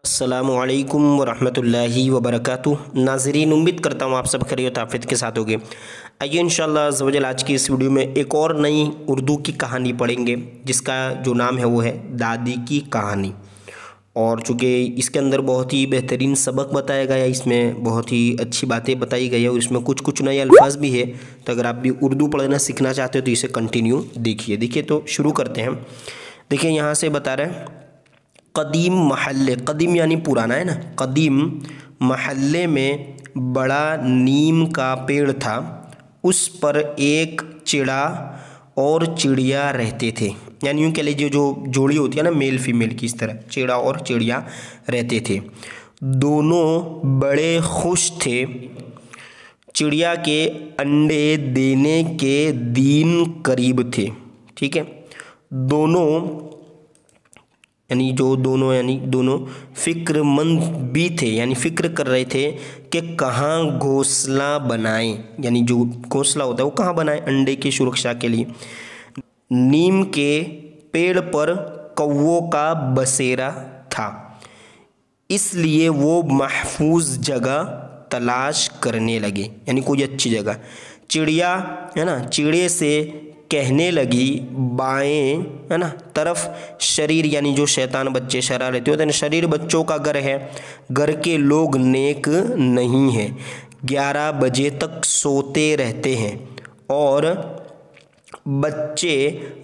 अस्सलामुअलैकुम वरहमतुल्लाहि वबरकातुहू। नाज़रीन, उम्मीद करता हूँ आप सब खैरियत आफियत के साथ होंगे। आइए इंशाअल्लाह अज़्ज़ व जल आज की इस वीडियो में एक और नई उर्दू की कहानी पढ़ेंगे, जिसका जो नाम है वो है दादी की कहानी। और चूँकि इसके अंदर बहुत ही बेहतरीन सबक बताया गया है, इसमें बहुत ही अच्छी बातें बताई गई है और इसमें कुछ कुछ नए अल्फाज भी है। तो अगर आप भी उर्दू पढ़ना सीखना चाहते हो तो इसे कंटिन्यू देखिए। तो शुरू करते हैं। देखिए यहाँ से बता रहे हैं, कदीम महल्ले, कदीम यानी पुराना है ना, कदीम महल्ले में बड़ा नीम का पेड़ था। उस पर एक चिड़ा और चिड़िया रहते थे। यानी यूँ कह लीजिए जो जोड़ी होती है ना, मेल फीमेल की, इस तरह चिड़ा और चिड़िया रहते थे। दोनों बड़े खुश थे। चिड़िया के अंडे देने के दिन करीब थे। ठीक है, दोनों यानी दोनों फ़िक्रमंद भी थे, यानी फ़िक्र कर रहे थे कि कहाँ घोंसला बनाएं, यानी जो घोंसला होता है वो कहाँ बनाएं अंडे की सुरक्षा के लिए। नीम के पेड़ पर कौवों का बसेरा था, इसलिए वो महफूज जगह तलाश करने लगे, यानी कोई अच्छी जगह। चिड़िया है ना, चिड़े से कहने लगी, बाएं है ना तरफ शरीर, यानी जो शैतान बच्चे शरारती होते हैं, शरीर बच्चों का घर है, घर के लोग नेक नहीं हैं, 11 बजे तक सोते रहते हैं और बच्चे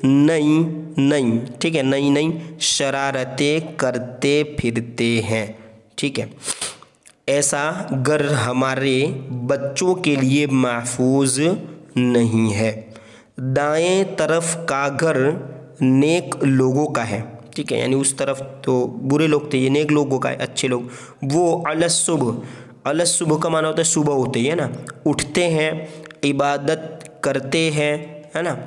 नई शरारतें करते फिरते हैं। ठीक है, ऐसा घर हमारे बच्चों के लिए महफूज नहीं है। दाएं तरफ का घर नेक लोगों का है। ठीक है, यानी उस तरफ तो बुरे लोग थे, ये नेक लोगों का है, अच्छे लोग। वो अलस सुबह का माना होता है सुबह होते ही, है ना, उठते हैं, इबादत करते हैं, है ना।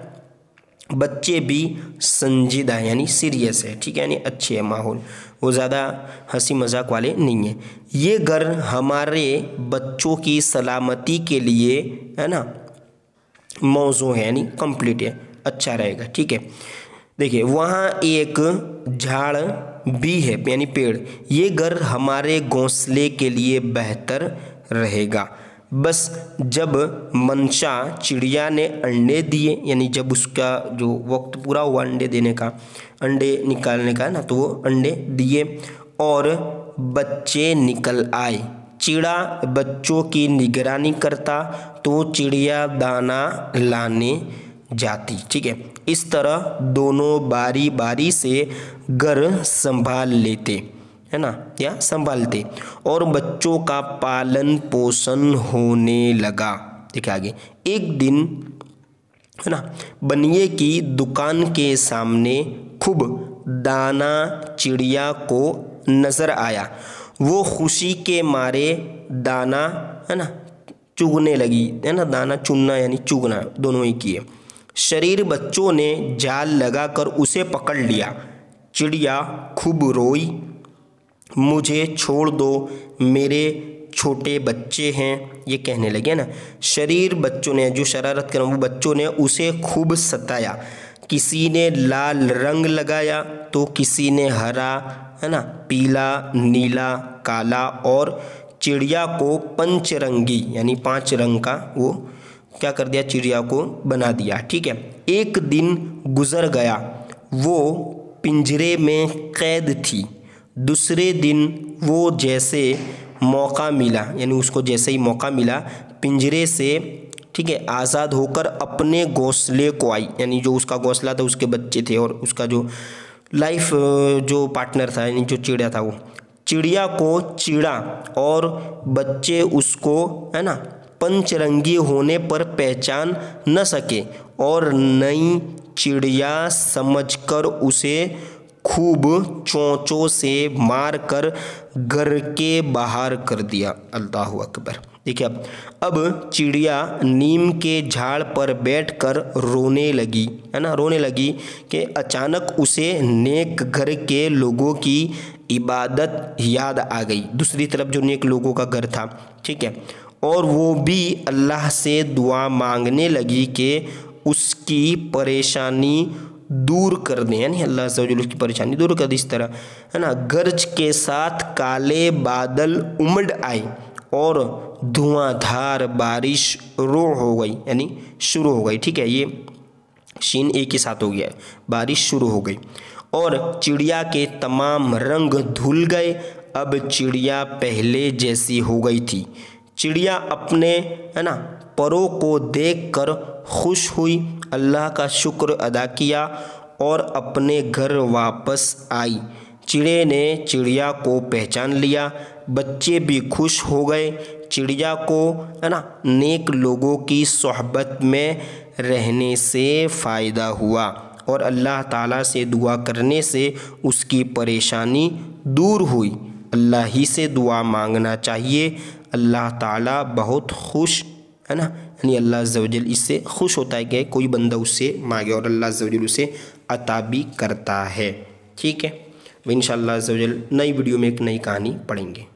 बच्चे भी संजीदा है, यानी सीरियस है। ठीक है, यानी अच्छे है माहौल, वो ज़्यादा हंसी मजाक वाले नहीं है। ये घर हमारे बच्चों की सलामती के लिए, है ना, मौजू है, यानी कंप्लीट है, अच्छा रहेगा। ठीक है, देखिए वहाँ एक झाड़ भी है, यानी पेड़। ये घर हमारे घोंसले के लिए बेहतर रहेगा। बस जब मंशा चिड़िया ने अंडे दिए, यानी जब उसका जो वक्त पूरा हुआ अंडे देने का, अंडे निकालने का ना, तो वो अंडे दिए और बच्चे निकल आए। चिड़ा बच्चों की निगरानी करता तो चिड़िया दाना लाने जाती। ठीक है, इस तरह दोनों बारी बारी से घर संभाल लेते, है ना, या संभालते और बच्चों का पालन पोषण होने लगा। देखिए आगे, एक दिन, है ना, बनिए की दुकान के सामने खूब दाना चिड़िया को नज़र आया। वो खुशी के मारे दाना, है ना, चुगने लगी, है ना, दाना चुनना यानी चुगना दोनों ही किए। शरीर बच्चों ने जाल लगाकर उसे पकड़ लिया। चिड़िया खूब रोई, मुझे छोड़ दो, मेरे छोटे बच्चे हैं, ये कहने लगे ना। शरीर बच्चों ने, जो शरारत कर वो बच्चों ने उसे खूब सताया। किसी ने लाल रंग लगाया तो किसी ने हरा, है ना, पीला, नीला, काला, और चिड़िया को पंचरंगी यानी 5 रंग का वो क्या कर दिया, चिड़िया को बना दिया। ठीक है, एक दिन गुजर गया, वो पिंजरे में कैद थी। दूसरे दिन वो जैसे मौका मिला, यानी उसको जैसे ही मौका मिला पिंजरे से, ठीक है, आज़ाद होकर अपने घोंसले को आई, यानी जो उसका घोंसला था उसके बच्चे थे और उसका जो लाइफ जो पार्टनर था, यानी जो चिड़िया था, वो चिड़िया को चिड़ा और बच्चे उसको, है ना, पंचरंगी होने पर पहचान न सके और नई चिड़िया समझकर उसे खूब चोंचों से मारकर घर के बाहर कर दिया। अल्लाहु अकबर। देखिए अब चिड़िया नीम के झाड़ पर बैठकर रोने लगी, है ना, रोने लगी कि अचानक उसे नेक घर के लोगों की इबादत याद आ गई। दूसरी तरफ जो नेक लोगों का घर था, ठीक है, और वो भी अल्लाह से दुआ मांगने लगी कि उसकी परेशानी दूर कर दें, यानी अल्लाह अज़्ज़ा वजल उसकी परेशानी दूर कर दे। इस तरह है ना, गरज के साथ काले बादल उमड़ आए और धुआंधार बारिश हो गई, यानी शुरू हो गई। ठीक है, ये शीन एक के साथ हो गया है, बारिश शुरू हो गई और चिड़िया के तमाम रंग धुल गए। अब चिड़िया पहले जैसी हो गई थी। चिड़िया अपने है ना परों को देखकर खुश हुई, अल्लाह का शुक्र अदा किया और अपने घर वापस आई। चिड़े ने चिड़िया को पहचान लिया, बच्चे भी खुश हो गए। चिड़िया को है ना नेक लोगों की सोहबत में रहने से फ़ायदा हुआ और अल्लाह ताला से दुआ करने से उसकी परेशानी दूर हुई। अल्लाह ही से दुआ मांगना चाहिए, अल्लाह ताला बहुत खुश है ना, यानी अल्लाह अज़्ज़ा वजल इससे खुश होता है कि कोई बंदा उससे मांगे और अल्लाह अज़्ज़ा वजल उसे अता भी करता है। ठीक है, इंशाअल्लाह अज़्ज़ा वजल नई वीडियो में एक नई कहानी पढ़ेंगे।